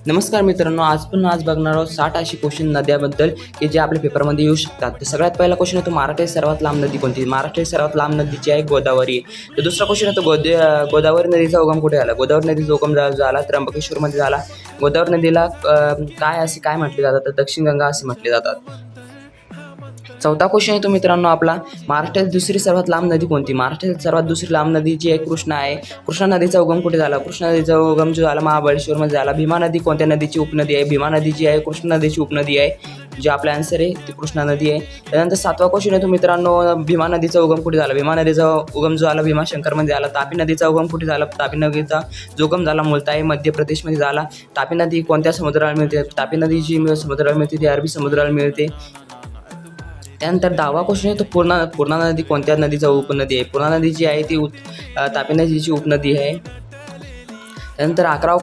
नमस्कार मित्रांनो, आज बघणार आहोत 60 अशी क्वेश्चन नद्याबद्दल की जे आपल्या पेपरमध्ये येऊ शकतात. तर सगळ्यात पहिला क्वेश्चन येतो महाराष्ट्राची सर्वात लांब नदी कोणती? महाराष्ट्राची सर्वात लांब नदी जी आहे गोदावरी. तर दुसरा क्वेश्चन येतो गोदावरी नदीचा उगम कुठे झाला? गोदावरी नदीचा उगम झाला त्र्यंबकेश्वरमध्ये झाला. गोदावरी नदीला काय म्हटले जातात? तर दक्षिण गंगा असे म्हटले जातात. चौथा क्वेश्चन येतो मित्रांनो आपला, महाराष्ट्राची दुसरी सर्वात लांब नदी कोणती? महाराष्ट्राची सर्वात दुसरी लांब नदी जी आहे कृष्णा आहे. कृष्णा नदीचा उगम कुठे झाला? कृष्णा नदीचा उगम जो झाला महाबळेश्वरमध्ये झाला. भीमा नदी कोणत्या नदीची उपनदी आहे? भीमा नदी जी आहे कृष्णा नदीची उपनदी आहे. जे आपला आन्सर आहे ती कृष्णा नदी आहे. त्यानंतर सातवा क्वेश्चन येतो मित्रांनो, भीमा नदीचा उगम कुठे झाला? भीमा नदीचा उगम जो झाला भीमाशंकरमध्ये झाला. तापी नदीचा उगम कुठे झाला? तापी नदीचा जो उगम झाला मुलताई मध्य प्रदेशमध्ये झाला. तापी नदी कोणत्या समुद्राला मिळते? तापी नदी जी समुद्राला मिळते ती अरबी समुद्राला मिळते. त्यानंतर 10वा क्वेश्चन आहे तो पूर्णा नदी कोणत्या नदीचा उपनदी आहे? पूर्णा नदी जी आहे ती तापी नदीची उपनदी आहे. त्यानंतर 11वा